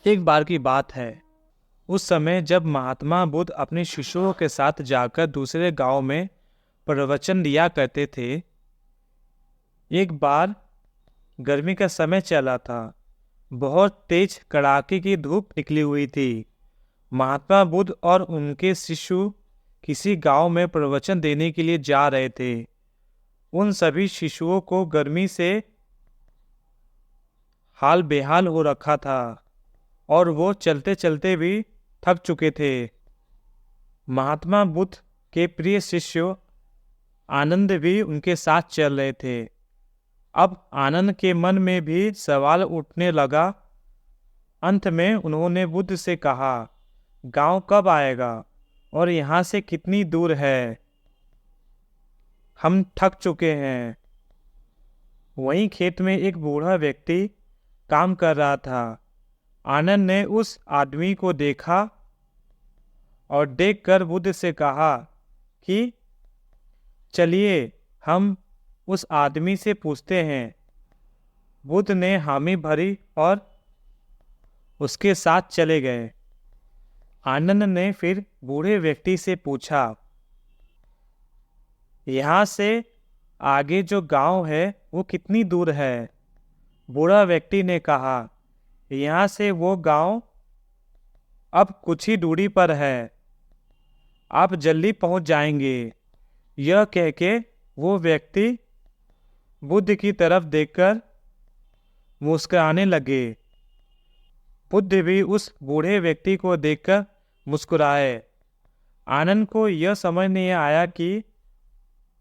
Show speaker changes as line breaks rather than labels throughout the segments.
एक बार की बात है। उस समय जब महात्मा बुद्ध अपने शिष्यों के साथ जाकर दूसरे गांव में प्रवचन दिया करते थे। एक बार गर्मी का समय चला था। बहुत तेज कड़ाके की धूप निकली हुई थी। महात्मा बुद्ध और उनके शिष्य किसी गांव में प्रवचन देने के लिए जा रहे थे। उन सभी शिशुओं को गर्मी से हाल बेहाल हो रखा था और वो चलते चलते भी थक चुके थे। महात्मा बुद्ध के प्रिय शिष्य आनंद भी उनके साथ चल रहे थे। अब आनंद के मन में भी सवाल उठने लगा। अंत में उन्होंने बुद्ध से कहा, गांव कब आएगा और यहाँ से कितनी दूर है? हम थक चुके हैं। वहीं खेत में एक बूढ़ा व्यक्ति काम कर रहा था। आनंद ने उस आदमी को देखा और देखकर बुद्ध से कहा कि चलिए हम उस आदमी से पूछते हैं। बुद्ध ने हामी भरी और उसके साथ चले गए। आनंद ने फिर बूढ़े व्यक्ति से पूछा, यहाँ से आगे जो गांव है वो कितनी दूर है? बूढ़ा व्यक्ति ने कहा, यहाँ से वो गांव अब कुछ ही दूरी पर है। आप जल्दी पहुंच जाएंगे। यह कह के वो व्यक्ति बुद्ध की तरफ देखकर मुस्कुराने लगे। बुद्ध भी उस बूढ़े व्यक्ति को देखकर मुस्कुराए। आनंद को यह समझ नहीं आया कि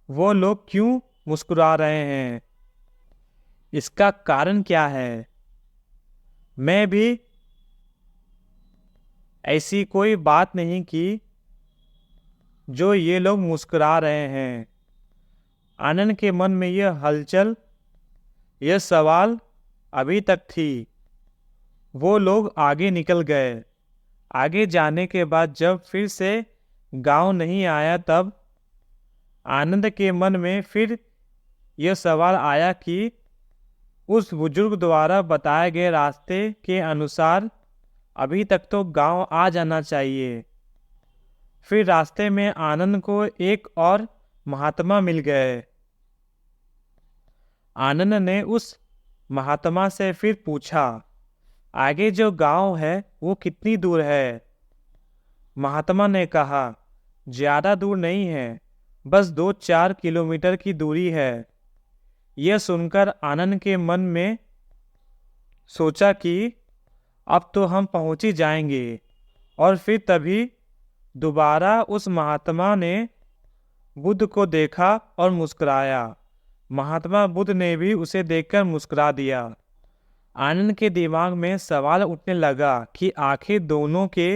वो लोग क्यों मुस्कुरा रहे हैं। इसका कारण क्या है? मैं भी ऐसी कोई बात नहीं की जो ये लोग मुस्कुरा रहे हैं। आनंद के मन में यह हलचल, यह सवाल अभी तक थी। वो लोग आगे निकल गए। आगे जाने के बाद जब फिर से गांव नहीं आया, तब आनंद के मन में फिर यह सवाल आया कि उस बुजुर्ग द्वारा बताए गए रास्ते के अनुसार अभी तक तो गांव आ जाना चाहिए। फिर रास्ते में आनंद को एक और महात्मा मिल गए। आनंद ने उस महात्मा से फिर पूछा, आगे जो गांव है वो कितनी दूर है? महात्मा ने कहा, ज्यादा दूर नहीं है, बस 2-4 किलोमीटर की दूरी है। यह सुनकर आनंद के मन में सोचा कि अब तो हम पहुंच ही जाएंगे। और फिर तभी दोबारा उस महात्मा ने बुद्ध को देखा और मुस्कुराया। महात्मा बुद्ध ने भी उसे देखकर मुस्कुरा दिया। आनंद के दिमाग में सवाल उठने लगा कि आखिर दोनों के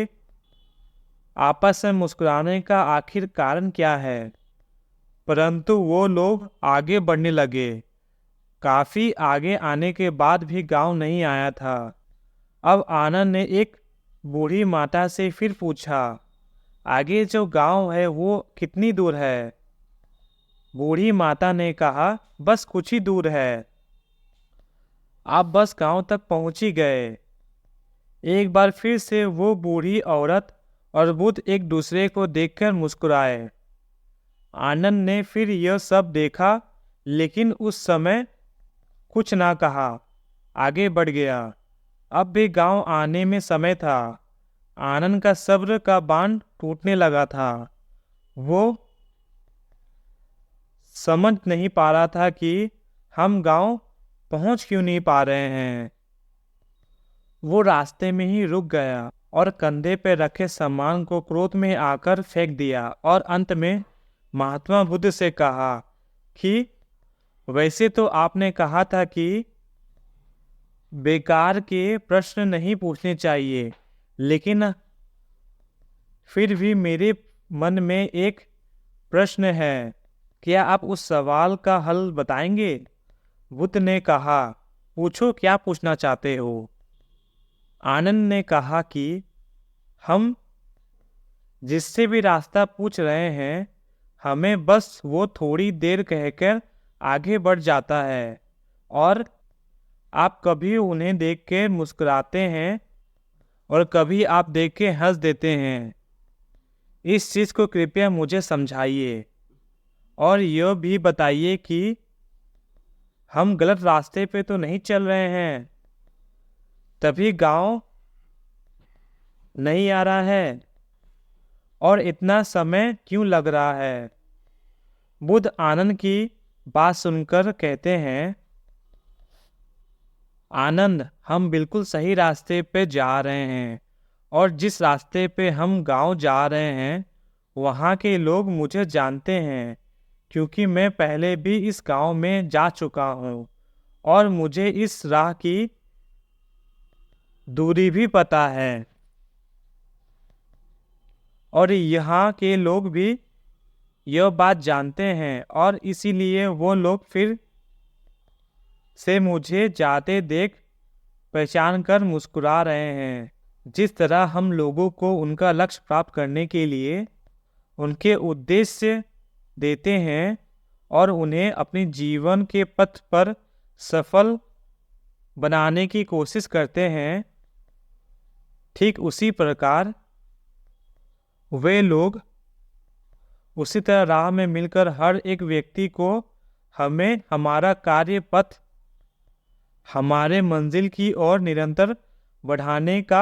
आपस में मुस्कुराने का आखिर कारण क्या है। परंतु वो लोग आगे बढ़ने लगे। काफी आगे आने के बाद भी गांव नहीं आया था। अब आनंद ने एक बूढ़ी माता से फिर पूछा, आगे जो गांव है वो कितनी दूर है? बूढ़ी माता ने कहा, बस कुछ ही दूर है। आप बस गांव तक पहुंच ही गए। एक बार फिर से वो बूढ़ी औरत और बुद्ध एक दूसरे को देखकर मुस्कुराए। आनंद ने फिर यह सब देखा, लेकिन उस समय कुछ ना कहा, आगे बढ़ गया। अब भी गांव आने में समय था। आनंद का सब्र का बांध टूटने लगा था। वो समझ नहीं पा रहा था कि हम गांव पहुंच क्यों नहीं पा रहे हैं। वो रास्ते में ही रुक गया और कंधे पे रखे सामान को क्रोध में आकर फेंक दिया और अंत में महात्मा बुद्ध से कहा कि वैसे तो आपने कहा था कि बेकार के प्रश्न नहीं पूछने चाहिए, लेकिन फिर भी मेरे मन में एक प्रश्न है। क्या आप उस सवाल का हल बताएंगे? बुद्ध ने कहा, पूछो, क्या पूछना चाहते हो? आनंद ने कहा कि हम जिससे भी रास्ता पूछ रहे हैं, हमें बस वो थोड़ी देर कहकर आगे बढ़ जाता है और आप कभी उन्हें देख के मुस्कुराते हैं और कभी आप देख के हंस देते हैं। इस चीज़ को कृपया मुझे समझाइए और यह भी बताइए कि हम गलत रास्ते पे तो नहीं चल रहे हैं, तभी गांव नहीं आ रहा है और इतना समय क्यों लग रहा है। बुद्ध आनंद की बात सुनकर कहते हैं, आनंद, हम बिल्कुल सही रास्ते पे जा रहे हैं और जिस रास्ते पे हम गांव जा रहे हैं वहाँ के लोग मुझे जानते हैं, क्योंकि मैं पहले भी इस गांव में जा चुका हूँ और मुझे इस राह की दूरी भी पता है और यहाँ के लोग भी यह बात जानते हैं और इसीलिए वो लोग फिर से मुझे जाते देख पहचान कर मुस्कुरा रहे हैं। जिस तरह हम लोगों को उनका लक्ष्य प्राप्त करने के लिए उनके उद्देश्य देते हैं और उन्हें अपने जीवन के पथ पर सफल बनाने की कोशिश करते हैं, ठीक उसी प्रकार वे लोग उसी तरह राह में मिलकर हर एक व्यक्ति को हमें हमारा कार्य पथ हमारे मंजिल की ओर निरंतर बढ़ाने का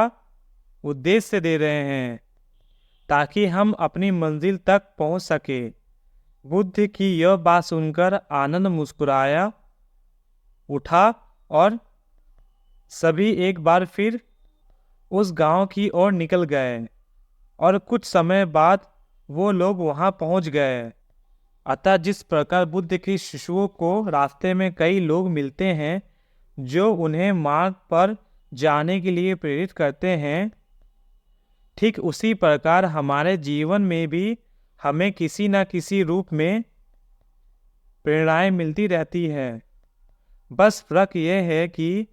उद्देश्य दे रहे हैं, ताकि हम अपनी मंजिल तक पहुंच सके। बुद्ध की यह बात सुनकर आनंद मुस्कुराया उठा और सभी एक बार फिर उस गांव की ओर निकल गए और कुछ समय बाद वो लोग वहां पहुंच गए। अतः जिस प्रकार बुद्ध के शिष्यों को रास्ते में कई लोग मिलते हैं जो उन्हें मार्ग पर जाने के लिए प्रेरित करते हैं, ठीक उसी प्रकार हमारे जीवन में भी हमें किसी न किसी रूप में प्रेरणाएं मिलती रहती है। बस फर्क यह है कि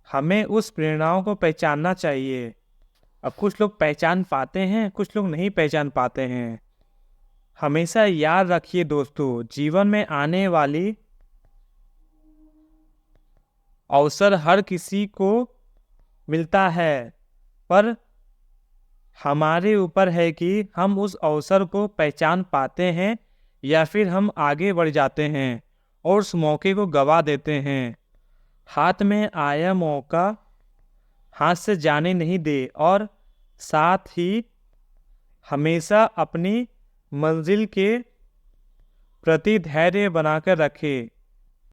हमें उस प्रेरणाओं को पहचानना चाहिए। अब कुछ लोग पहचान पाते हैं, कुछ लोग नहीं पहचान पाते हैं। हमेशा याद रखिए दोस्तों, जीवन में आने वाली अवसर हर किसी को मिलता है, पर हमारे ऊपर है कि हम उस अवसर को पहचान पाते हैं या फिर हम आगे बढ़ जाते हैं और उस मौके को गवा देते हैं। हाथ में आया मौका हाथ से जाने नहीं दे और साथ ही हमेशा अपनी मंजिल के प्रति धैर्य बनाकर रखे।